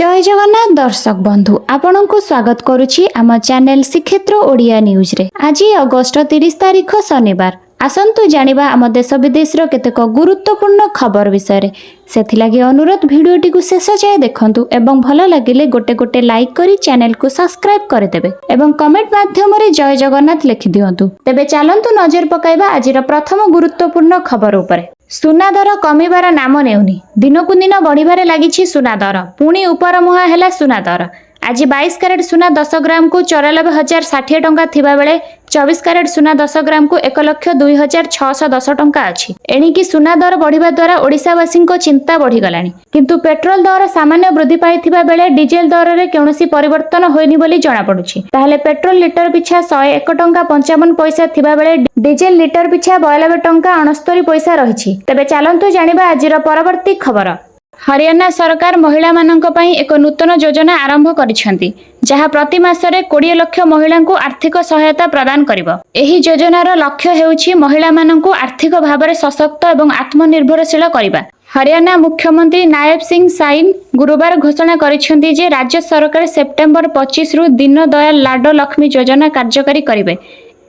जय जगन्नाथ दर्शक बंधु आपण को स्वागत करुछि आम चैनल श्रीक्षेत्र ओडिया न्यूज रे। आज अगस्त 30 तारिख शनिवार। आसंतु जानिबा आम देश विदेश केतेक गुरुत्वपूर्ण खबर विषय से अनुरोध भिडियोटी को शेष जाए देखंतु एवं भल लगिले गोटे गोटे लाइक करी चैनल को सब्सक्राइब करदेबे एवं कमेंट माध्यम रे जय जगन्नाथ लिखि दियंतु। तेबे चलंतु नजर पकाइबा आजिर प्रथम गुरुत्वपूर्ण खबर उपरे। सुना दर कमिबार नाम नेउनी, दिनकु दिन बढ़िबारे लागिछि सुना दर। पुणी उपर मुहा हैला सुना दर। आज 22 कैरेट सुना 10 ग्राम को 94,060 टंका थिबा बेले 24 कैरेट सुना 10 ग्राम को 1,02,610 टंका अछि। एणिकी सुना दर बढ़िबा द्वारा ओडिसावासी को चिंता बढ़ी गलानी, किंतु पेट्रोल दर सामान्य वृद्धि पाइथिबा बेले डीजेल दर रे कौनसी परिवर्तन होइनी बोली जणा पडुछि। ताहले पेट्रोल लिटर पिछा 101 टंका 55 पैसा थिबा बेले डीजेल लिटर पिछा 92 टंका 69 पैसा रहिछि। तबे चलंतु जानिबा आजिर परवर्ती खबर। हरियाणा सरकार महिला मानक पई एक नूतन योजना आरंभ करिसेंती, जहाँ प्रति मासरे 20 लाख महिला को आर्थिक सहायता प्रदान करिबो। एही योजनार लक्ष्य हेउछि महिला मानक आर्थिक भाव सशक्त एवं आत्मनिर्भरशील करिबा। हरियाणा मुख्यमंत्री नायब सिंह साइन गुरुवार घोषणा करिसेंती जे राज्य सरकार सेप्टेम्बर 25 रु दीन दयाल लाडो लक्ष्मी योजना कार्यकारी करिवे,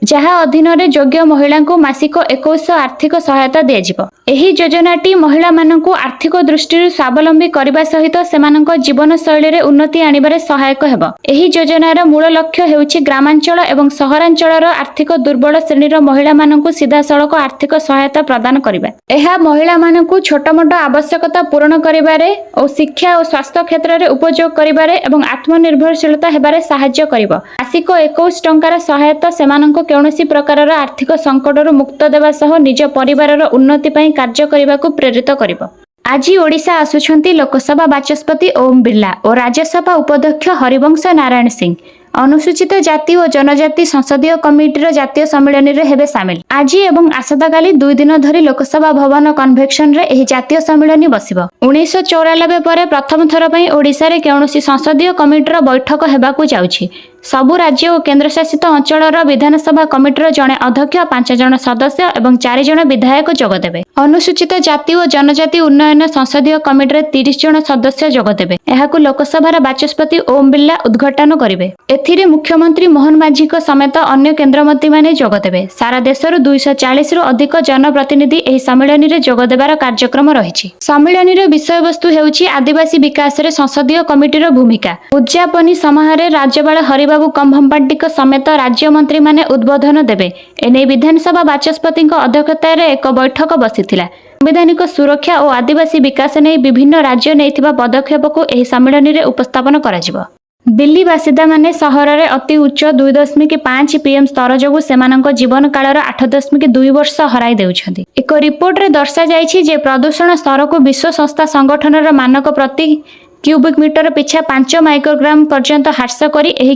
जहाँ अधीन योग्य महिला को मासिक 2100 आर्थिक सहायता दिया। एही योजनाटी महिला मानक आर्थिक दृष्टि स्वावलंबी करने सहित सेमानक जीवन शैली रे उन्नति आनिबारे सहायक हेबो। एही योजनार मूल लक्ष्य हेउछि ग्रामांचल एवं सहरांचलर आर्थिक दुर्बल श्रेणीर महिला मानक सीधासळख आर्थिक सहायता प्रदान करिबा। एहा महिला मानक छोट मोट आवश्यकता पूर्ण करिबारे और शिक्षा और स्वास्थ्य क्षेत्र में उपयोग करिबारे एवं आत्मनिर्भरशीलता हेबारे सहाय्य करिबो। मासिक 21 टंकार सहायता सेमानक कौनसी प्रकार आर्थिक संकट मुक्त देवा सह निज परिवार उन्नति पई कार्य करने को प्रेरित करिबो। आज ओडिशा आसुछंती लोकसभा बाचस्पति ओम बिरला और राज्यसभा उपाध्यक्ष हरिवंश नारायण सिंह। अनुसूचित जाति और जनजाति संसदीय कमिटीर जातीय सम्मेलन रे हेबे सामिल। आज एवं आसंताकाली 2 दिन धरी लोकसभा भवन कन्वेक्शन रे एही जातीय सम्मेलन बसिबो। 1994 पर प्रथम थर पई ओडिशा रे कौनसी संसदीय कमिटीर बैठक हेबाकू जाउछि। सबु राज्य और केन्द्रशासित अंचलर विधानसभा कमिटीर जड़े अध्यक्ष, 5 जन सदस्य और 4 जन विधायक जोगदेबे। अनुसूचित जाति और जनजाति उन्नयन संसदीय कमिटीर 30 जन सदस्य जोगदेबे। एहाकू लोकसभार बाचस्पति ओम बिरला उद्घाटन करिवे। एथिरे मुख्यमंत्री मोहन माझी समेत अन्य केन्द्रमंत्री माने जोगदेबे। सारा देशर 240 रु अधिक जनप्रतिनिधि एही सम्मेलन रे जोगदेबार कार्यक्रम रहिछि। सम्मेलन रे विषय वस्तु हेउछि आदिवासी विकास रे संसदीय कमिटीर भूमिका। उद्यापनी समारोह राज्यपाल हरिबाबू कंभमपाटी समेत राज्य मंत्री माने उद्बोधन देबे। एने विधानसभा बाचस्पति अध्यक्षतार एक बैठक बसिथिला। संवैधानिक सुरक्षा और आदिवासी विकास नहीं विभिन्न राज्य नैथिबा पदक्षेप को एही सम्मेलन रे उपस्थापन कराजिबो। दिल्ली बासिदा माने सहर रे अति उच्च 2.5 पीएम स्तर जोगु सेमानक जीवन कालर 8.2 वर्ष हराई देउछंती। एक रिपोर्ट रे दर्शा जायछि जे प्रदूषण स्तर को विश्व संस्था संगठन मानक प्रति क्यूबिक मीटर पिछा 5 माइक्रोग्राम पर्यंत ह्रास करी एही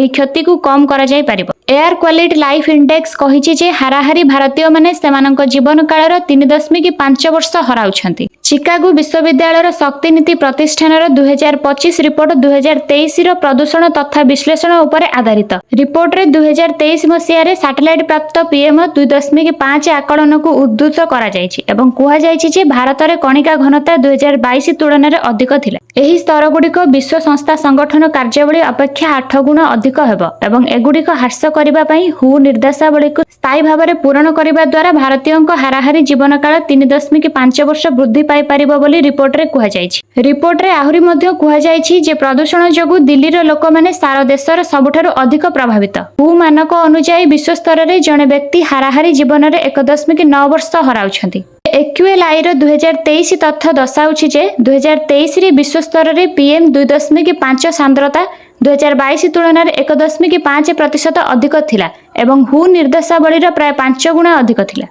क्षति को कम करा जाय पारिबो। एयर क्वालिटी लाइफ इंडेक्स कहिछि जे हाराहारी भारतीय माने सेमानक जीवन कालर 3.5 वर्ष हराउछंती। चिकागो विश्वविद्यालय शक्ति नीति प्रतिष्ठान 2025 रिपोर्ट 2023 रो प्रदूषण तथा विश्लेषण उपरे आधारित। रिपोर्ट रे 2023 मसिया रे सैटेलाइट प्राप्त पीएम 2.5 आकलन को उद्धृत करा जायछि एवं कुहा जायछि जे भारत रे कणिका घनता 2022 तुलना रे अधिक थिला। एही स्तर गुड़िक विश्व संस्था संगठन कार्यावली अपेक्षा 8 गुण अधिक हेबो एवं एगुड़िक ह्रास करिबा पई हु निर्देशावली को स्थायी भाव में पूरण करने द्वारा भारतीयों हाराहारी जीवन काल 3.5 वर्ष वृद्धि पाई पारिबो बोली रिपोर्ट रे कुहा जायछि। रिपोर्ट रे आहुरी मध्य कुहा जायछि जे प्रदूषण जोगु दिल्लीर लोक माने सारा देशर सबुठारु अधिक प्रभावित। हु मानक अनुसार विश्व स्तर रे जणे व्यक्ति हाराहारी जीवन रे 1.9 वर्ष हराउछंती। एक्यूएलआई रो 2023 तथ्य दर्शाउछि जे 2023 रे विश्व स्तर रे पीएम 2.5 सांद्रता 2022 तुलना 1.5% अधिक थिला एवं हु निर्देशावलीर प्राय 5 गुणा अधिक थिला।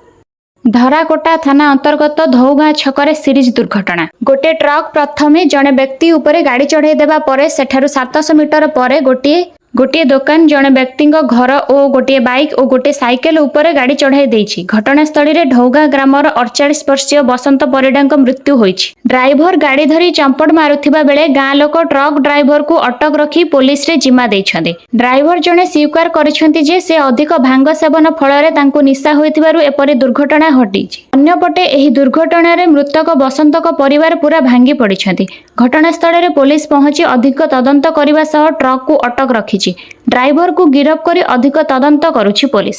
धराकोटा थाना अंतर्गत धौगाँ छकरे सीरीज दुर्घटना। गोटे ट्रक प्रथमे जड़े व्यक्ति उपरे गाड़ी चढ़ाई देबा परे सेठारु 700 मीटर परे गोटे गोटे दुकान जड़े व्यक्ति घर और गोटे बाइक और गोटे साइकेल उपरे गाड़ी चढ़ाई देछि। घटनास्थल में ढौगा ग्रामर 48 वर्षीय बसंत परिडा मृत्यु होइछि। ड्राइवर गाड़ी धरी चंपट मारुथिबा बेले गाँ लोक ट्रक ड्राइवर को अटक रखी पुलिस रे जिम्मा दैछन्ते। ड्राइवर जने स्वीकार करिसेंति जे से अधिक भांग सेवन फल तांको निशा होइथिबारु एपरि दुर्घटना घटिछि। अन्यपटे एही दुर्घटना रे मृतक बसंतक परिवार पूरा भांगी पड़िछन्ति। घटनास्थल में पुलिस पहुंची अधिक तदंत करने सह ट्रक को अटक रखिछि। ड्राइवर को गिरफ्त कर अधिक तदंत करुछि पुलिस।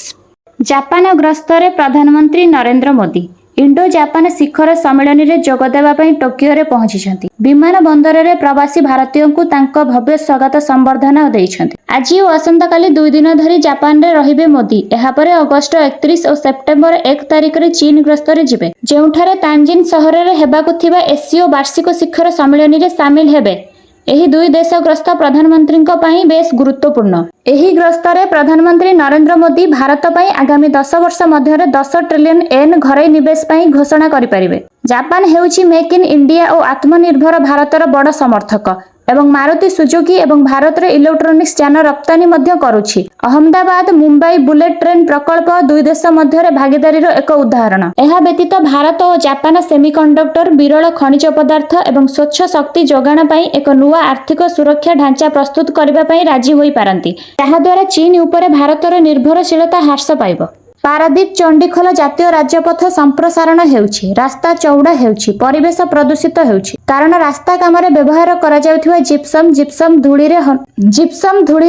जापान गस्तरे प्रधानमंत्री नरेंद्र मोदी इंडो जापान शिखर सम्मेलन में जोगदेवा टोकियो रे पहुंची। विमान बंदर में प्रवासी भारतीयों को तांको भव्य स्वागत संबर्धना देइछन्ति। आज और आसंता काली 2 दिन धरी जापान रे रहिबे मोदी। एहापर अगस्ट 31 और सेप्टेम्बर 1 तारिख रे चीन गस्तरे जिबे, जेउठारे तांजिन सहर रे हेबाकु थिबा एसीओ वार्षिक शिखर सम्मेलन रे शामिल हेबे। एही 2 देश ग्रस्त प्रधानमंत्री बेस गुरुत्वपूर्ण। एही ग्रस्तरे प्रधानमंत्री नरेंद्र मोदी भारत पई आगामी 10 वर्ष मध्य 10 ट्रिलियन येन घरोई निवेश पई घोषणा करिपारिबे। जापान हेउची मेक इन इंडिया और आत्मनिर्भर भारतर बड़ समर्थक एवं मारुति सुजुकी एवं भारत रे इलेक्ट्रोनिक्स यान रप्तानी मध्य करुछि। अहमदाबाद मुंबई बुलेट ट्रेन प्रकल्प 2 देश मध्य भागीदारी एक उदाहरण। एहा व्यतीत भारत और जापान सेमीकंडक्टर, विरल खनिज पदार्थ एवं स्वच्छ शक्ति जोगाण पई एक नुआ आर्थिक सुरक्षा ढांचा प्रस्तुत करबा पई राजी होई पारंती, जहा द्वारा चीन उपरे भारतर निर्भरशीलता ह्रास पाइब। पारादीप चंडीखोल जातीय राजपथ संप्रसारण हेउछि, रास्ता चौड़ा हेउछि, परिवेश प्रदूषित हेउछि कारण रास्ता काम रे व्यवहार करा जाउथिबा जिप्सम धूली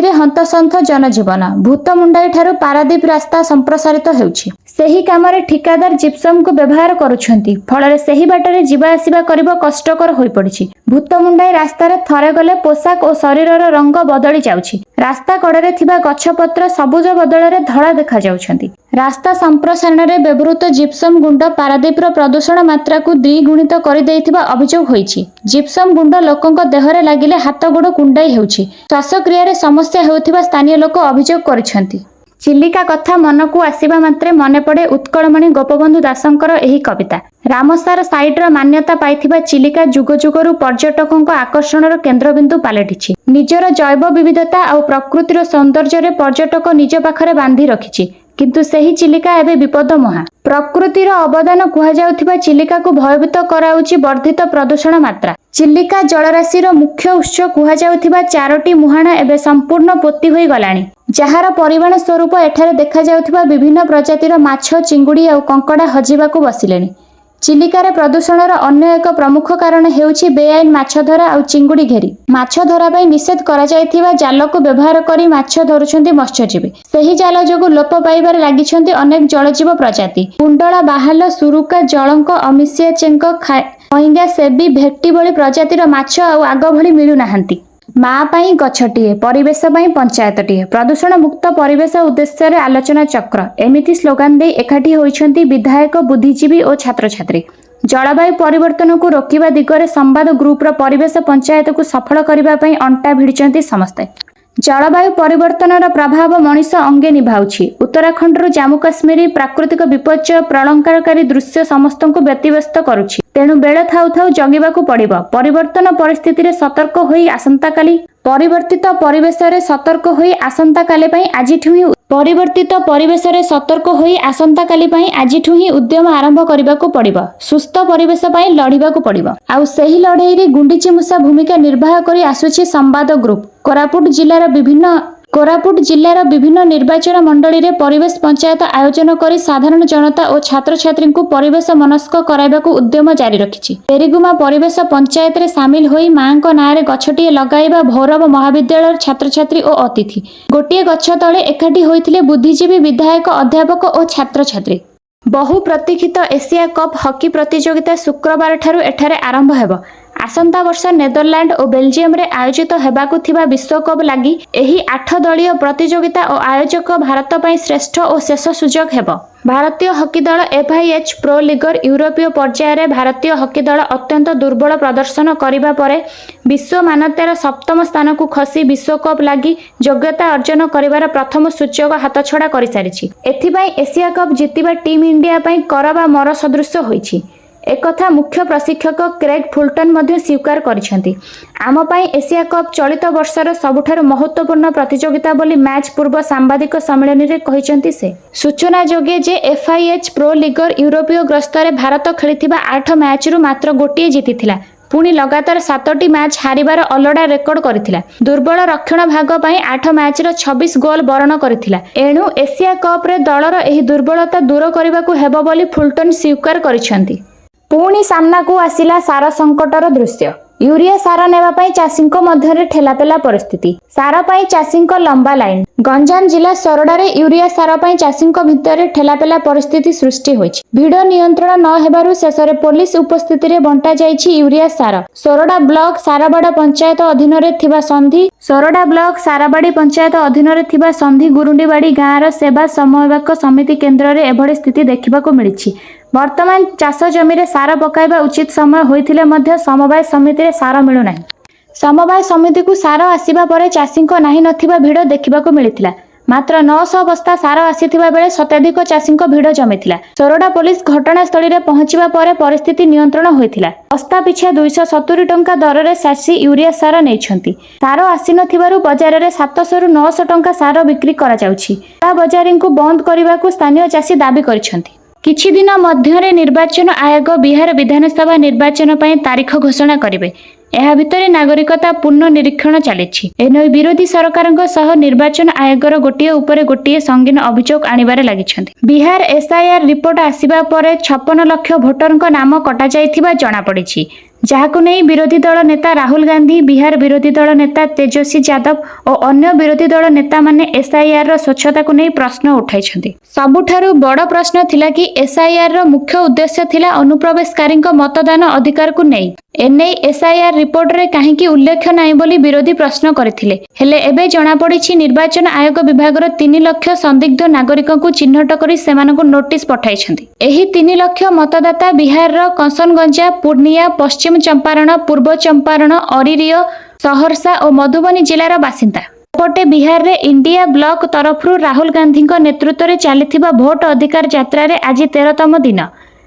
रे हंतसंथ जनजीवन। भूतमुंडाई ठारू पारादीप रास्ता संप्रसारित हेउछि। सेही काम रे ठिकादार जिप्सम को व्यवहार करूछंती, फଳରେ सेही बाटरे जिबा आसिबा करिबो कष्टकर होई पड़िछि। भूतमुंडाई रास्ता रे थरे गले पोशाक और शरीरर रंग बदली जाउछि। रास्ता कड़े थिबा गछपत्र सबुज बदल रे धड़ा देखा जाउछंती। रास्ता संप्रसारण में व्यवहृत जिप्सम गुंड पारादीप प्रदूषण मात्रा को 2 गुणित कर देइथिबा अभियोग होइछि। जिप्सम गुंड लोकंक देहरे लागिले हाथ गोड़ कुंडाई हेउछि। श्वासक्रिया रे समस्या हेउथिबा स्थानीय लोक अभियोग करिसेंति। चिलिका कथा मन को आसिबा मात्रे मने पड़े उत्कलमणि गोपबंधु दासंकर एही कविता। रामसार साइटर मान्यता पाइथिबा चिलिका जुग जुगरु पर्यटकों आकर्षणर केन्द्रबिंदु पालटिछि। निजर जैव विविधता और प्रकृतिर सौंदर्य रे पर्यटक निज पाखरे बांधी रखिछि, किंतु सेही चिलिका एबे विपद मुहा। प्रकृतिर अवदान कुहाଯାଉଥିବା चिलिका को भयभीत कराउछि वर्धित प्रदूषण मात्रा। चिलिका जलराशिर मुख्य उत्स कुहाଯାଉଥିବା 4टी मुहाणा एबे संपूर्ण पोती होई गलाणी, जहार परिमाण स्वरूप एठारे देखा जाउଥିବା विभिन्न प्रजातिर माछ, चिंगुड़ी और कंकड़ा हजिबाकू बसिलेनी। चिलिकार प्रदूषणर अन्य एक प्रमुख कारण हेउछि बेआईन माछ धरा और चिंगुड़ी घेरी। माछ धरा पई निषेध करा जायथिबा जाल को व्यवहार करी माछ धरुछन्ति मत्स्यजीवी। सेही जाल जोगु लोप पाइबार लागिछन्ति अनेक जलजीव प्रजाति। कुंडला, बाहाल, सुरुका, जळंक, अमिसिया चेंक, खइंगा, सेबी, भेट्टी भली प्रजातिर माछ और आग भली मिलु नाहंती। माँ पाई गछटिए, परिवेश पाई पंचायतटिए, प्रदूषण मुक्त परिवेश उद्देश्य रे आलोचना चक्र एमिति स्लोगान दे एकाठी होइछन्ति विधायक, बुद्धिजीवी और छात्र छात्री। जलवायु परिवर्तन को रोकिबा दिगरे संवाद ग्रुप रो परिवेश पंचायत को सफल करिबा पई अंटा भिड़िछन्ति समस्ते। जलवायु परिवर्तन प्रभाव मनीष अंगे निभाउछि। उत्तराखंड रु जम्मू काश्मीर प्राकृतिक विपर्यय प्रलंकारकारी दृश्य समस्त को व्यतिव्यस्त करुछि। तेणु बेल थाउ थाउ जगिबाकू पड़िबो। परिवर्तन परिस्थिति रे सतर्क होई आसंताकाली परिवर्तित परिवेश रे सतर्क होई आसंताकाली पई आजिठु ही परिवर्तित परिवेश रे सतर्क होई आसंताकाली पई आजिठु ही उद्यम आरंभ करबाकू पड़िबो। सुस्थ परिवेश पई लढिबाकू पड़िबो। आउ सेही लढेई रे गुंडीची मूसा भूमिका निर्वाह करी आसुछि संवाद ग्रुप। कोरापुट जिल्लार विभिन्न निर्वाचन मंडली रे परिवेश पंचायत आयोजन करी साधारण जनता और छात्र छात्री को परिवेश मनस्क कराइबाकू उद्यम जारी रखिछि। पेरिगुमा परिवेश पंचायत रे सामिल होई मांक नारे गछटिए लगाइबा भौरव महाविद्यालय छात्र छात्री और अतिथि गोटिए गछ तले एकाठी होइथिले बुद्धिजीवी, विधायक, अध्यापक और छात्र छात्री। बहु प्रतीक्षित एशिया कप हॉकी प्रतियोगिता शुक्रवार ठारू एठारे आरंभ हेबो। आसंता वर्ष नेदरलैंड और बेल्जियम रे आयोजित हेबाकू थिबा विश्वकप लागि एही 8 दलीय प्रतियोगिता और आयोजक भारत पई श्रेष्ठ और शेष सुजोग हेबो। भारतीय हॉकी दल FIH प्रो लीगर यूरोपीय पर्याय रे भारतीय हॉकी दल अत्यंत दुर्बल प्रदर्शन करिबा परे विश्व मान्यतार 7म स्थान को खसी विश्वकप लागि योग्यता अर्जन करिवार प्रथम सुजोग हातछड़ा करि सारिछि। एथिबाई एशिया कप जितिबा टीम इंडिया पई करबा मर सदृश होइछि। एकथा मुख्य प्रशिक्षक क्रेग फुलटन मध्य स्वीकार करिसेंती। आम पई एशिया कप चलित वर्षर सबुठारु महत्वपूर्ण प्रतियोगिता बोली मैच पूर्व सांबादिक सम्मेलन रे कहिसेंती से। सूचना जोगे जे एफआईएच प्रो लीगर यूरोपीय गस्तरे भारत खेलिथिबा 8 मैच रु मात्र गोटिए जीतिथिला। पुणी लगातार 7टी मैच हारिबार अलड़ा रेकर्ड करथिला। दुर्बल रक्षण भाग पई 8 मैच रो 26 गोल बरण करथिला। एणु एशिया कप रे दलर एही दुर्बलता दूर करबाकू हेबो बोली फुलटन स्वीकार करिसेंती। पुणी सामना को आसिला सार संकटर दृश्य। यूरिया सार नेबा पई चाषींको मध्यरे ठेलापेला परिस्थिति। सार पई चाषींको लंबा लाइन। गंजाम जिला सोरडारे यूरिया सार पई चाषींको भितरे ठेलापेला परिस्थिति सृष्टि होइछि। भिड नियंत्रण न हेबारु शेषरे पुलिस उपस्थिति रे बंटा जाइछि यूरिया सार। सोरडा ब्लॉक साराबाड़ा पंचायत अधीन रे थिबा संधि सोरडा ब्लॉक साराबाड़ी पंचायत अधीन रे थिबा संधि गुरुंडीबाड़ी गाँर सेवा समन्वयक समिति केन्द्र रे एभଳି स्थिति देखिबाकू मिलिछि। वर्तमान चाष जमी रे सार पकाइबा उचित समय होइथिले मध्य समवाय समिति रे सार मिलु नाही। समवाय समिति को सार आसीबा परे चाषींको नाही नथिबा भिड देखिबाकू मिलिथिला। मात्र 900 बस्ता सार आसीथिबा बेले शताधिक चाषींको भिड जमिथिला। सोरडा पुलिस घटनास्थली रे पहुंचिबा परे परिस्थिति नियंत्रण होइथिला। बस्ता पिछा 270 टंका दर रे चाषी यूरिया सार नेइछंती। सार आसी नथिबारु बाजार रे 700 रु 900 टंका सार बिक्री करा जाउछि। ता बाजारिंग को बंद करिबाकू स्थानीय चाषी दाबी करिसंती। किछि दिन मध्यरे निर्वाचन आयोग बिहार विधानसभा निर्वाचन पई तारीख घोषणा करिवे। एहा भितरे नागरिकता पूर्ण निरीक्षण चलिछि। एनै विरोधी सरकारक सह निर्वाचन आयोगर गोटिए उपरे गोटिए संगीन अभियोग आनिबारे लागिछन्ति। बिहार एसआईआर रिपोर्ट आसिबा परे 56 लाख भोटरक नाम कटा जाइथिबा जणा पड़िछि। जहाकु नहीं विरोधी दल नेता राहुल गांधी, बिहार विरोधी दल नेता तेजस्वी यादव और अन्य विरोधी दल नेता माने एसआईआर रो स्वच्छता को नहीं प्रश्न उठाइछन्ति। सबुठारु बड़ प्रश्न थिला कि एसआईआर रो मुख्य उद्देश्य थिला अनुप्रवेशकारी मतदान अधिकार को नहीं। एने एसआईआर रिपोर्ट रे काहेकि उल्लेख नाही बोली विरोधी प्रश्न करथिले। हेले एबे जणा पड़िछि निर्वाचन आयोग विभाग रो 3 लाख संदिग्ध नागरिक को चिन्हट करी सेमानकु नोटिस पठाइछन्ति। एही 3 लाख मतदाता बिहार रो कंसनगंजा, पूर्णिया, पश्चिम चंपारण, पूर्व चंपारण, अरिरिय, सहरसा और मधुबनी जिलार बासिंदा। पटे बिहार रे इंडिया ब्लॉक तरफरु राहुल गांधी नेतृत्व रे चलिथिबा भोट अधिकार यात्रा रे आज 13तम दिन।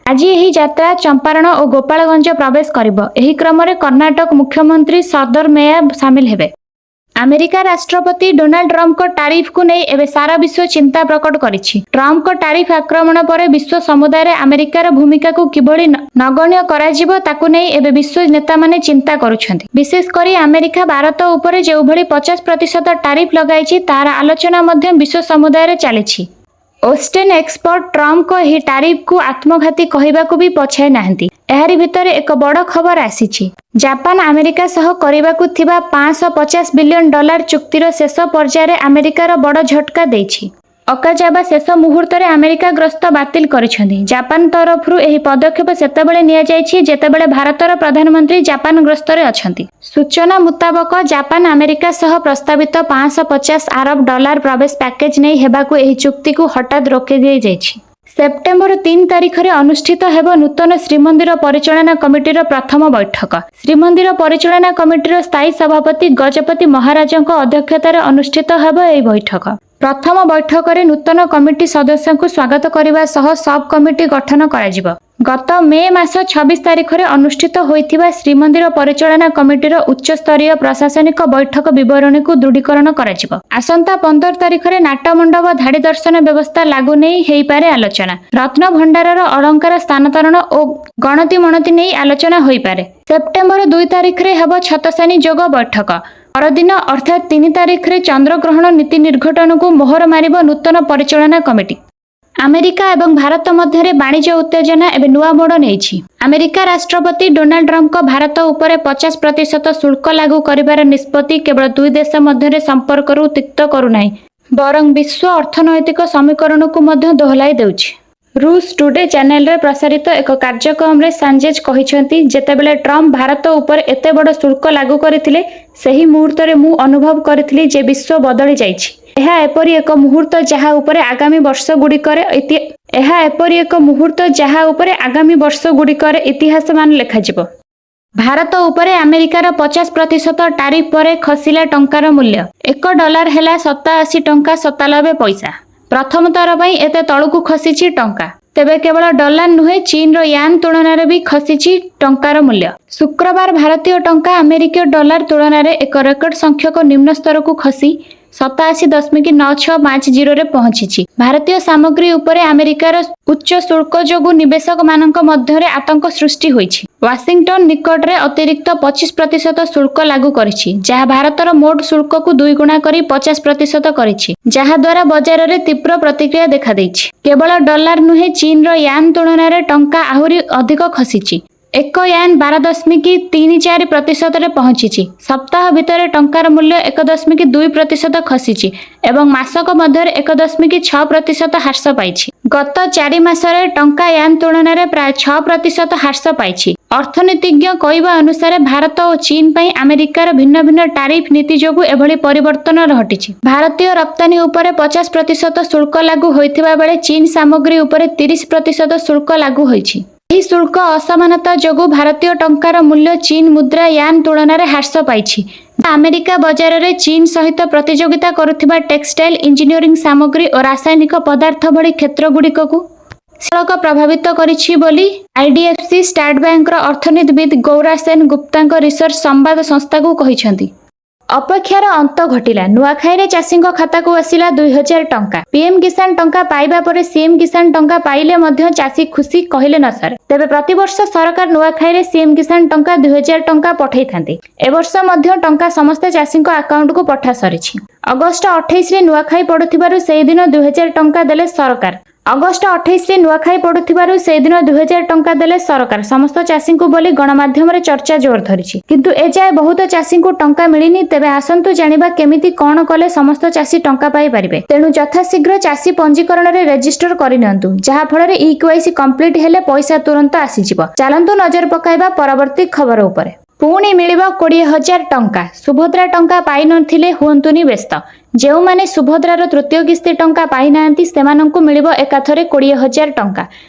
आज यही यात्रा चंपारण और गोपालगंज प्रवेश करिबो। एही क्रम रे कर्नाटक मुख्यमंत्री सदरमेया सामिल हेबे। अमेरिका राष्ट्रपति डोनाल्ड ट्रम्प को टारिफ को नहीं एवं सारा विश्व चिंता प्रकट करिछि। ट्रम्प को टारिफ आक्रमण पर विश्व समुदाय रे अमेरिकार भूमिका को किभଳି नगण्य कराजिबो ताकू नहीं एवं विश्व नेता माने चिंता करुछन्ति। विशेष करी अमेरिका भारत ऊपर जे भଳି 50% टारिफ लगाइछि तार आलोचना मध्य विश्व समुदाय रे चलिछि। ओस्टेन एक्सपर्ट ट्रम्प को ही टारिफ को आत्मघाती कहबाकू भी पछाई नाहंती। एहारी भितरे एक बड़ खबर आसीछि। जापान अमेरिका सह करिबाकू थिबा 550 बिलियन डॉलर चुक्तिर शेष पर्यायर अमेरिकार बड़ झटका देछि। अकाजाबा शेष मुहूर्त रे अमेरिका ग्रस्त बातिल करिसेंती। जापान तरफरु एही पदक्षेप सेतेबेले निया जाइछि जेतेबेले भारतर प्रधानमंत्री जापान ग्रस्त रे अछंती। सूचना मुताबक जापान अमेरिका सह प्रस्तावित 550 अरब डॉलर प्रवेश पैकेज नै हेबाकू एही चुक्ति को हठात रोके दिया जाइछि। सेप्टेम्बर 3 तारिख रे अनुष्ठित हेब नूतन श्रीमंदिर परिचालना कमिटीर प्रथम बैठक। श्रीमंदिर परिचालना कमिटीर स्थायी सभापति गजपति महाराजक अध्यक्षतार अनुष्ठित हेब एही बैठक। प्रथम बैठक रे नूतन कमिटी सदस्य को स्वागत करने सह सब कमिटी गठन कराजिबो। गत मे मास 26 तारिख रे अनुष्ठित होइथिबा श्रीमंदिर परिचालना कमिटीर उच्च स्तरीय प्रशासनिक बैठक विवरणी को दृढ़ीकरण कराजिबो। आसंता 15 तारिख रे नाटमंडप धाड़ी दर्शन व्यवस्था लागू नहीं हेई पारे आलोचना। रत्न भंडारर अलंकार स्थानांतरण और गणति मणति नहीं आलोचना होई पारे। सेप्टेम्बर 2 तारिख रे हेब छतसानी जोग बैठक। परदिन अर्थात 3 तारिख रे चंद्रग्रहण नीति निर्घटन को मोहर मारिब नूतन परिचालना कमिटी। अमेरिका एवं भारत मध्य वाणिज्य उत्तेजना एवं नुआ मोड़ नहीं। अमेरिका राष्ट्रपति डोनाल्ड ट्रम्प भारत उपर 50% शुल्क लागू करिबार निष्पत्ति केवल दुई देश मध्य संपर्क तिक्त करूना बरं विश्व अर्थनैतिक समीकरण को मध्य दोहलाई देउछि। रूस टुडे चैनल रे प्रसारित एक कार्यक्रम रे सांजेज कहिसेंती जेतेबेले ट्रम्प भारत उपर एते बड़ शुल्क लागू करथिले सही मुहूर्त रे मु अनुभव करथिली जे विश्व बदली जाइछि। एहा एपरि एक मुहूर्त जहा उपरे आगामी वर्ष गुड़िकर इतिहास मान लेखाजिबो। भारत उपरे अमेरिकार 50% टारिफ परे खसिला टंकार मूल्य। $1 हेला 87 टंका 97 पैसा। प्रथम थर पई एते तळकु खसिछि टंका। तेबे केवल डॉलर नुहे चीन रो यान तुलन भी खसी टंकार मूल्य। शुक्रवार भारतीय टंका अमेरिकीय डॉलर तुलन एक रेकर्ड संख्यक निम्न स्तर को खसी 87.9650 पहुंची। भारतीय सामग्री उपरे अमेरिकार उच्च शुल्क जोगु निवेशक मानक मध्यरे आतंक सृष्टि होइछि। वाशिंगटन निकट रे अतिरिक्त 25% शुल्क लागू करिछि, जहाँ भारतर मोट शुल्क को 2 गुणा करी 50% करिछि, जहाँ द्वारा बाजार रे तीव्र प्रतिक्रिया देखा दैछि। केवल डॉलर नुहे चीन रो यान तुलन रे टंका आहुरी अधिक खसिछि। एक यान 12.34% पहुंची। सप्ताह भितर टंकार मूल्य 1.2% खसी एवं मासक मध्य 1.6% ह्रास पाई। गत 4 मासरे टंका यान तुलन में प्राय 6% ह्रास पाई। अर्थनीतिज्ञ कहवा अनुसार भारत और चीन पर अमेरिकार भिन्न भिन्न टारिफ नीति जोगु एभली परिवर्तन घटी। भारतीय रप्तानी उपरे 50% शुल्क लागू होइथिबा बेले चीन सामग्री उपरे 30% शुल्क लागू होइछि। ଏହି ଶୁଳ୍କ ଅସମାନତା ଯୋଗୁଁ ଭାରତୀୟ ଟଙ୍କାର ମୂଲ୍ୟ ଚୀନ ମୁଦ୍ରା ୟାନ୍ ତୁଳନାରେ ହ୍ରାସ ପାଇଛି। ଆମେରିକା ବଜାରରେ ଚୀନ ସହିତ ପ୍ରତିଯୋଗିତା କରୁଥିବା ଟେକ୍ସଟାଇଲ, ଇଞ୍ଜିନିୟରିଂ ସାମଗ୍ରୀ ଓ ରାସାୟନିକ ପଦାର୍ଥ ଭଳି କ୍ଷେତ୍ରଗୁଡ଼ିକକୁ ସଳକ ପ୍ରଭାବିତ କରିଛି ବୋଲି ଆଇଡିଏଫସି ଷ୍ଟାର୍ଟ ବ୍ୟାଙ୍କର ଅର୍ଥନୀତିବିଦ ଗୌରା ସେନ ଗୁପ୍ତାଙ୍କ ରିସର୍ଚ୍ଚ ସମ୍ବାଦ ସଂସ୍ଥାକୁ କହିଛନ୍ତି। ଅପେକ୍ଷାର ଅନ୍ତ ଘଟିଲା। ନୂଆଖାଇରେ ଚାଷୀଙ୍କ ଖାତାକୁ ଆସିଲା 2000 ଟଙ୍କା। ପିଏମ୍ କିଷାନ ଟଙ୍କା ପାଇବା ପରେ ସିଏମ୍ କିଷାନ ଟଙ୍କା ପାଇଲେ ମଧ୍ୟ ଚାଷୀ ଖୁସି କହିଲେ ନ ସରେ। ତେବେ ପ୍ରତିବର୍ଷ ସରକାର ନୂଆଖାଇରେ ସିଏମ୍ କିଷାନ ଟଙ୍କା 2000 ଟଙ୍କା ପଠାଇଥାନ୍ତି। ଏବର୍ଷ ମଧ୍ୟ ଟଙ୍କା ସମସ୍ତ ଚାଷୀଙ୍କ ଆକାଉଣ୍ଟକୁ ପଠା ସରିଛି। ଅଗଷ୍ଟ 28ରେ ନୂଆଖାଇ ପଡୁଥିବାରୁ ସେହିଦିନ 2000 ଟଙ୍କା ଦେଲେ ସରକାର। ଅଗଷ୍ଟ 28ରେ ନୂଆଖାଇ ପଡୁଥିବାରୁ ସେହିଦିନ 2000 ଟଙ୍କା ଦେଲେ ସରକାର ସମସ୍ତ ଚାଷୀଙ୍କୁ ବୋଲି ଗଣମାଧ୍ୟମରେ ଚର୍ଚ୍ଚା ଜୋର ଧରିଛି। କିନ୍ତୁ ଏଯାଏ ବହୁତ ଚାଷୀଙ୍କୁ ଟଙ୍କା ମିଳିନି। ତେବେ ଆସନ୍ତୁ ଜାଣିବା କେମିତି କଣ କଲେ ସମସ୍ତ ଚାଷୀ ଟଙ୍କା ପାଇପାରିବେ। ତେଣୁ ଯଥାଶୀଘ୍ର ଚାଷୀ ପଞ୍ଜୀକରଣରେ ରେଜିଷ୍ଟର କରିନିଅନ୍ତୁ, ଯାହାଫଳରେ ଇକେୱାଇସି କମ୍ପ୍ଲିଟ୍ ହେଲେ ପଇସା ତୁରନ୍ତ ଆସିଯିବ। ଚାଲନ୍ତୁ ନଜର ପକାଇବା ପରବର୍ତ୍ତୀ ଖବର ଉପରେ। ପୁଣି ମିଳିବ 20,000 ଟଙ୍କା। ସୁଭଦ୍ରା ଟଙ୍କା ପାଇନଥିଲେ ହୁଅନ୍ତୁନି ବ୍ୟସ୍ତ। ଯେଉଁମାନେ ସୁଭଦ୍ରାର ତୃତୀୟ କିସ୍ତି ଟଙ୍କା ପାଇନାହାନ୍ତି ସେମାନଙ୍କୁ ମିଳିବ ଏକାଥରେ 20,000 ଟଙ୍କା।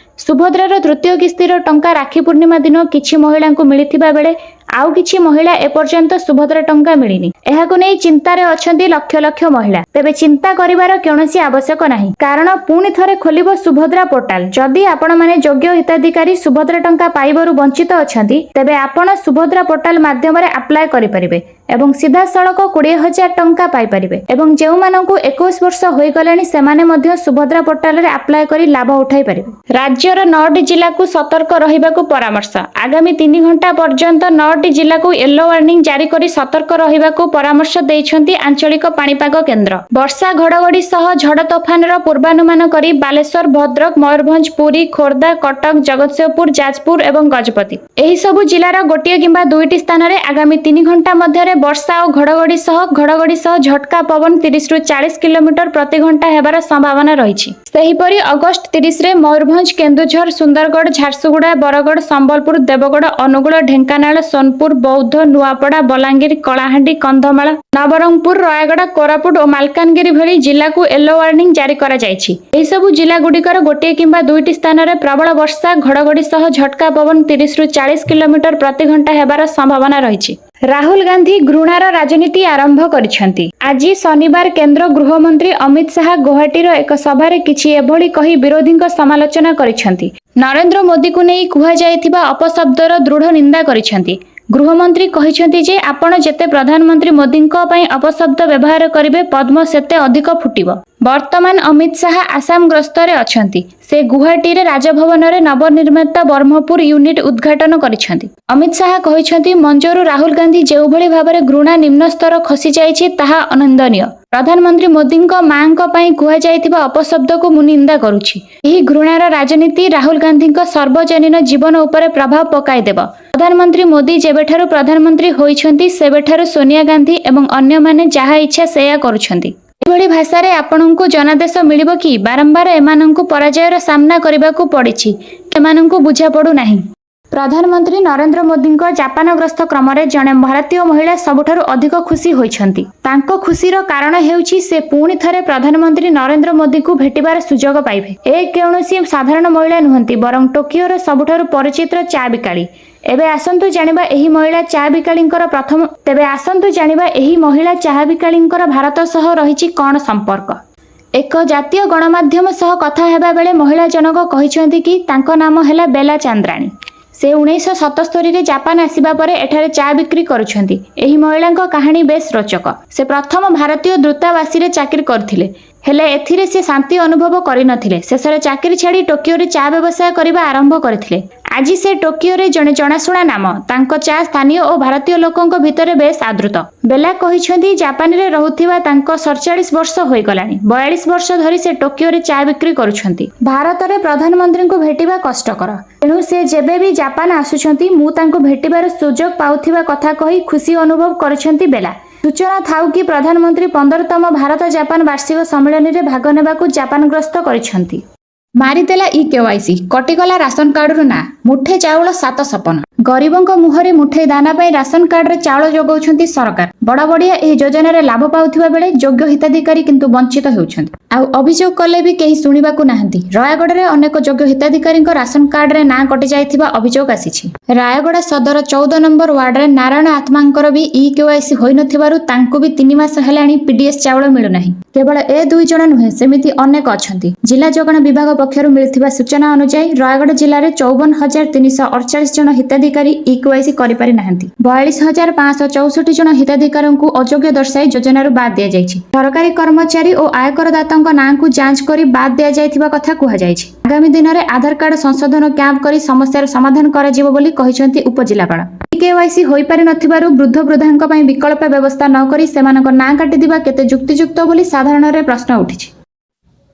ସୁଭଦ୍ରାର ତୃତୀୟ କିସ୍ତିର ଟଙ୍କା ରାକ୍ଷୀ ପୂର୍ଣ୍ଣିମା ଦିନ କିଛି ମହିଳାଙ୍କୁ ମିଳିଥିବା ବେଳେ ଆଉ କିଛି ମହିଳା ଏପର୍ଯ୍ୟନ୍ତ ସୁଭଦ୍ରା ଟଙ୍କା ମିଳିନି। ଏହାକୁ ନେଇ ଚିନ୍ତାରେ ଅଛନ୍ତି ଲକ୍ଷ ଲକ୍ଷ ମହିଳା। ତେବେ ଚିନ୍ତା କରିବାର କୌଣସି ଆବଶ୍ୟକ ନାହିଁ, କାରଣ ପୁଣି ଥରେ ଖୋଲିବ ସୁଭଦ୍ରା ପୋର୍ଟାଲ। ଯଦି ଆପଣମାନେ ଯୋଗ୍ୟ ହିତାଧିକାରୀ ସୁଭଦ୍ରା ଟଙ୍କା ପାଇବାରୁ ବଞ୍ଚିତ ଅଛନ୍ତି, ତେବେ ଆପଣ ସୁଭଦ୍ରା ପୋର୍ଟାଲ ମାଧ୍ୟମରେ ଆପ୍ଲାଏ କରିପାରିବେ ଏବଂ ସିଧାସଳଖ 20,000 ଟଙ୍କା ପାଇପାରିବେ। ଏବଂ ଯେଉଁମାନଙ୍କୁ 21 ବର୍ଷ ହୋଇଗଲାଣି ସେମାନେ ମଧ୍ୟ ସୁଭଦ୍ରା ପୋର୍ଟାଲରେ ଆପ୍ଲାଏ କରି ଲାଭ ଉଠାଇ ପାରିବେ। ରାଜ୍ୟର 9ଟି ଜିଲ୍ଲାକୁ ସତର୍କ ରହିବାକୁ ପରାମର୍ଶ। ଆଗାମୀ 3 ଘଣ୍ଟା ପର୍ଯ୍ୟନ୍ତ 9ଟି ଜିଲ୍ଲାକୁ ୟେଲୋ ୱାର୍ଣ୍ଣିଂ ଜାରି କରି ସତର୍କ ରହିବାକୁ ପରାମର୍ଶ ଦେଇଛନ୍ତି ଆଞ୍ଚଳିକ ପାଣିପାଗ କେନ୍ଦ୍ର। ବର୍ଷା ଘଡଘଡି ସହ ଝଡ ତୋଫାନର ପୂର୍ବାନୁମାନ କରି ବାଲେଶ୍ୱର, ଭଦ୍ରକ, ମୟୂରଭଞ୍ଜ, ପୁରୀ, ଖୋର୍ଦ୍ଧା, କଟକ, ଜଗତସିଂହପୁର, ଯାଜପୁର ଏବଂ ଗଜପତି ଏହି ସବୁ ଜିଲ୍ଲାର ଗୋଟିଏ କିମ୍ବା 2ଟି ସ୍ଥାନରେ ଆଗାମୀ 3 ଘଣ୍ଟା ମଧ୍ୟରେ ବର୍ଷା ଓ ଘଡଘଡି ସହ ଝଟକା ପବନ 30 ରୁ 40 କିଲୋମିଟର ପ୍ରତି ଘଣ୍ଟା ହେବାର ସମ୍ଭାବନା ରହିଛି। ସେହିପରି ଅଗଷ୍ଟ 30ରେ ମୟୂରଭଞ୍ଜ, କେନ୍ଦୁଝର, ସୁନ୍ଦରଗଡ଼, ଝାରସୁଗୁଡ଼ା, ବରଗଡ଼, ସମ୍ବଲପୁର, ଦେବଗଡ଼, ଅନୁଗୁଳ, ଢେଙ୍କାନାଳ, ସୋନପୁର, ବୌଦ୍ଧ, ନୂଆପଡ଼ା, ବଲାଙ୍ଗୀର, କଳାହାଣ୍ଡି, କନ୍ଧମାଳ, ନବରଙ୍ଗପୁର, ରାୟଗଡ଼ା, କୋରାପୁଟ ଓ ମାଲକାନଗିରି ଭଳି ଜିଲ୍ଲାକୁ ୟେଲୋ ୱାର୍ଣ୍ଣିଂ ଜାରି କରାଯାଇଛି। ଏହିସବୁ ଜିଲ୍ଲାଗୁଡ଼ିକର ଗୋଟିଏ କିମ୍ବା 2ଟି ସ୍ଥାନରେ ପ୍ରବଳ ବର୍ଷା, ଘଡଘଡି ସହ ଝଟକା ପବନ 30 ରୁ 40 କିଲୋମିଟର ପ୍ରତି ଘଣ୍ଟା ହେବାର ସମ୍ଭାବନା ରହିଛି। ରାହୁଲ ଗାନ୍ଧୀ ଘୃଣାର ରାଜନୀତି ଆରମ୍ଭ କରିଛନ୍ତି। ଆଜି ଶନିବାର କେନ୍ଦ୍ର ଗୃହମନ୍ତ୍ରୀ ଅମିତ ଶାହା ଗୌହାଟୀର ଏକ ସଭାରେ କିଛି ଏଭଳି କହି ବିରୋଧୀଙ୍କ ସମାଲୋଚନା କରିଛନ୍ତି। ନରେନ୍ଦ୍ର ମୋଦିଙ୍କୁ ନେଇ କୁହାଯାଇଥିବା ଅପଶବ୍ଦର ଦୃଢ ନିନ୍ଦା କରିଛନ୍ତି। ଗୃହମନ୍ତ୍ରୀ କହିଛନ୍ତି ଯେ ଆପଣ ଯେତେ ପ୍ରଧାନମନ୍ତ୍ରୀ ମୋଦିଙ୍କ ପାଇଁ ଅପଶବ୍ଦ ବ୍ୟବହାର କରିବେ ପଦ୍ମ ସେତେ ଅଧିକ ଫୁଟିବ। ବର୍ତ୍ତମାନ ଅମିତ ଶାହା ଆସାମ ଗସ୍ତରେ ଅଛନ୍ତି। ସେ ଗୁହାଟୀରେ ରାଜଭବନରେ ନବନିର୍ମିତ ବ୍ରହ୍ମପୁର ୟୁନିଟ୍ ଉଦ୍ଘାଟନ କରିଛନ୍ତି। ଅମିତ ଶାହା କହିଛନ୍ତି ମଞ୍ଜରୁ ରାହୁଲ ଗାନ୍ଧୀ ଯେଉଁଭଳି ଭାବରେ ଘୃଣା ନିମ୍ନ ସ୍ତର ଖସିଯାଇଛି ତାହା ଅନିନ୍ଦନୀୟ। ପ୍ରଧାନମନ୍ତ୍ରୀ ମୋଦିଙ୍କ ମାଙ୍କ ପାଇଁ କୁହାଯାଇଥିବା ଅପଶବ୍ଦକୁ ମୁଁ ନିନ୍ଦା କରୁଛି। ଏହି ଘୃଣାର ରାଜନୀତି ରାହୁଲ ଗାନ୍ଧୀଙ୍କ ସର୍ବଜନୀନ ଜୀବନ ଉପରେ ପ୍ରଭାବ ପକାଇଦେବ। ପ୍ରଧାନମନ୍ତ୍ରୀ ମୋଦି ଯେବେଠାରୁ ପ୍ରଧାନମନ୍ତ୍ରୀ ହୋଇଛନ୍ତି ସେବେଠାରୁ ସୋନିଆ ଗାନ୍ଧୀ ଏବଂ ଅନ୍ୟମାନେ ଯାହା ଇଚ୍ଛା ସେୟା କରୁଛନ୍ତି। ଏଭଳି ଭାଷାରେ ଆପଣଙ୍କୁ ଜନାଦେଶ ମିଳିବ କି? ବାରମ୍ବାର ଏମାନଙ୍କୁ ପରାଜୟର ସାମ୍ନା କରିବାକୁ ପଡ଼ିଛି। ଏମାନଙ୍କୁ ବୁଝା ପଡୁନାହିଁ। ପ୍ରଧାନମନ୍ତ୍ରୀ ନରେନ୍ଦ୍ର ମୋଦିଙ୍କ ଜାପାନ ଗସ୍ତ କ୍ରମରେ ଜଣେ ଭାରତୀୟ ମହିଳା ସବୁଠାରୁ ଅଧିକ ଖୁସି ହୋଇଛନ୍ତି। ତାଙ୍କ ଖୁସିର କାରଣ ହେଉଛି ସେ ପୁଣି ଥରେ ପ୍ରଧାନମନ୍ତ୍ରୀ ନରେନ୍ଦ୍ର ମୋଦିଙ୍କୁ ଭେଟିବାର ସୁଯୋଗ ପାଇବେ। ଏ କୌଣସି ସାଧାରଣ ମହିଳା ନୁହନ୍ତି, ବରଂ ଟୋକିଓର ସବୁଠାରୁ ପରିଚିତ ଚା ବିକାଳି। ଏବେ ଆସନ୍ତୁ ଜାଣିବା ଏହି ମହିଳା ଚାହା ବିକାଳୀଙ୍କର ଭାରତ ସହ ରହିଛି କଣ ସମ୍ପର୍କ। ଏକ ଜାତୀୟ ଗଣମାଧ୍ୟମ ସହ କଥା ହେବା ବେଳେ ମହିଳା ଜଣକ କହିଛନ୍ତି କି ତାଙ୍କ ନାମ ହେଲା ବେଲା ଚାନ୍ଦ୍ରାଣୀ। ସେ 1977ରେ ଜାପାନ ଆସିବା ପରେ ଏଠାରେ ଚା ବିକ୍ରି କରୁଛନ୍ତି। ଏହି ମହିଳାଙ୍କ କାହାଣୀ ବେଶ୍ ରୋଚକ। ସେ ପ୍ରଥମ ଭାରତୀୟ ଦୂତାବାସୀରେ ଚାକିରି କରିଥିଲେ, ହେଲେ ଏଥିରେ ସେ ଶାନ୍ତି ଅନୁଭବ କରିନଥିଲେ। ଶେଷରେ ଚାକିରି ଛାଡ଼ି ଟୋକିଓରେ ଚା ବ୍ୟବସାୟ କରିବା ଆରମ୍ଭ କରିଥିଲେ। ଆଜି ସେ ଟୋକିଓରେ ଜଣେ ଜଣାଶୁଣା ନାମ। ତାଙ୍କ ଚା ସ୍ଥାନୀୟ ଓ ଭାରତୀୟ ଲୋକଙ୍କ ଭିତରେ ବେଶ୍ ଆଦୃତ। ବେଲା କହିଛନ୍ତି ଜାପାନରେ ରହୁଥିବା ତାଙ୍କ 47 ବର୍ଷ ହୋଇଗଲାଣି। 42 ବର୍ଷ ଧରି ସେ ଟୋକିଓରେ ଚା ବିକ୍ରି କରୁଛନ୍ତି। ଭାରତରେ ପ୍ରଧାନମନ୍ତ୍ରୀଙ୍କୁ ଭେଟିବା କଷ୍ଟକର, ତେଣୁ ସେ ଯେବେ ବି ଜାପାନ ଆସୁଛନ୍ତି ମୁଁ ତାଙ୍କୁ ଭେଟିବାର ସୁଯୋଗ ପାଉଥିବା କଥା କହି ଖୁସି ଅନୁଭବ କରିଛନ୍ତି ବେଲା। ସୂଚନା ଥାଉ କି ପ୍ରଧାନମନ୍ତ୍ରୀ 15ତମ ଭାରତ ଜାପାନ ବାର୍ଷିକ ସମ୍ମିଳନୀରେ ଭାଗ ନେବାକୁ ଜାପାନ ଗସ୍ତ କରିଛନ୍ତି। ମାରିଦେଲା ଇ-କେୱାଇସି, କଟିଗଲା ରାସନ କାର୍ଡରୁ ନାଁ, ମୁଠେ ଚାଉଳ 7 ସପନ। ଗରିବଙ୍କ ମୁହଁରେ ମୁଠେ ଦାନା ପାଇଁ ରାସନ କାର୍ଡରେ ଚାଉଳ ଯୋଗାଉଛନ୍ତି ସରକାର। ବଡ଼ବଡ଼ିଆ ଏହି ଯୋଜନାରେ ଲାଭ ପାଉଥିବା ବେଳେ ଯୋଗ୍ୟ ହିତାଧିକାରୀ କିନ୍ତୁ ବଞ୍ଚିତ ହେଉଛନ୍ତି। ଆଉ ଅଭିଯୋଗ କଲେ ବି କେହି ଶୁଣିବାକୁ ନାହାନ୍ତି। ରାୟଗଡ଼ାରେ ଅନେକ ଯୋଗ୍ୟ ହିତାଧିକାରୀଙ୍କ ରାସନ କାର୍ଡରେ ନାଁ କଟିଯାଇଥିବା ଅଭିଯୋଗ ଆସିଛି। ରାୟଗଡ଼ା ସଦର 14 ନମ୍ବର ୱାର୍ଡରେ ନାରାୟଣ ଆତ୍ମାଙ୍କର ବି ଇ-କେୱାଇସି ହୋଇନଥିବାରୁ ତାଙ୍କୁ ବି 3 ମାସ ହେଲାଣି ପିଡିଏସ୍ ଚାଉଳ ମିଳୁନାହିଁ। କେବଳ ଏ 2 ଜଣ ନୁହେଁ, ସେମିତି ଅନେକ ଅଛନ୍ତି। ଜିଲ୍ଲା ଯୋଗାଣ ବିଭାଗ ପକ୍ଷରୁ ମିଳିଥିବା ସୂଚନା ଅନୁଯାୟୀ ରାୟଗଡ଼ ଜିଲ୍ଲାରେ 54,348 ଜଣ ହିତାଧିକାରୀ ଇ-କେୱାଇସି କରିପାରି ନାହାନ୍ତି। 42,564 ଜଣ ହିତାଧିକାରୀଙ୍କୁ ଅଯୋଗ୍ୟ ଦର୍ଶାଇ ଯୋଜନାରୁ ବାଦ୍ ଦିଆଯାଇଛି। ସରକାରୀ କର୍ମଚାରୀ ଓ ଆୟକରଦାତାଙ୍କ ନାଁକୁ ଯାଞ୍ଚ କରି ବାଦ୍ ଦିଆଯାଇଥିବା କଥା କୁହାଯାଇଛି। ଆଗାମୀ ଦିନରେ ଆଧାର କାର୍ଡ ସଂଶୋଧନ କ୍ୟାମ୍ପ କରି ସମସ୍ୟାର ସମାଧାନ କରାଯିବ ବୋଲି କହିଛନ୍ତି ଉପଜିଲ୍ଲାପାଳ। ଇ-କେୱାଇସି ହୋଇପାରି ନଥିବାରୁ ବୃଦ୍ଧ ବୃଦ୍ଧାଙ୍କ ପାଇଁ ବିକଳ୍ପ ବ୍ୟବସ୍ଥା ନ କରି ସେମାନଙ୍କ ନାଁ କାଟିଦେବା କେତେ ଯୁକ୍ତିଯୁକ୍ତ ବୋଲି ସାଧାରଣରେ ପ୍ରଶ୍ନ ଉଠିଛି।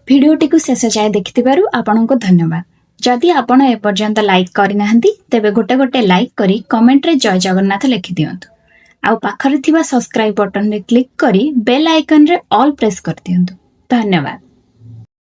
ଭିଡିଓଟିକୁ ଶେଷ ଯାଏ ଦେଖିଥିବାରୁ ଆପଣଙ୍କୁ ଧନ୍ୟବାଦ। ଯଦି ଆପଣ ଏପର୍ଯ୍ୟନ୍ତ ଲାଇକ୍ କରିନାହାନ୍ତି ତେବେ ଗୋଟେ ଲାଇକ୍ କରି କମେଣ୍ଟରେ ଜୟ ଜଗନ୍ନାଥ ଲେଖିଦିଅନ୍ତୁ। ଆଉ ପାଖରେ ଥିବା ସବସ୍କ୍ରାଇବ୍ ବଟନରେ କ୍ଲିକ୍ କରି ବେଲ୍ ଆଇକନରେ ଅଲ୍ ପ୍ରେସ୍ କରିଦିଅନ୍ତୁ। ଧନ୍ୟବାଦ।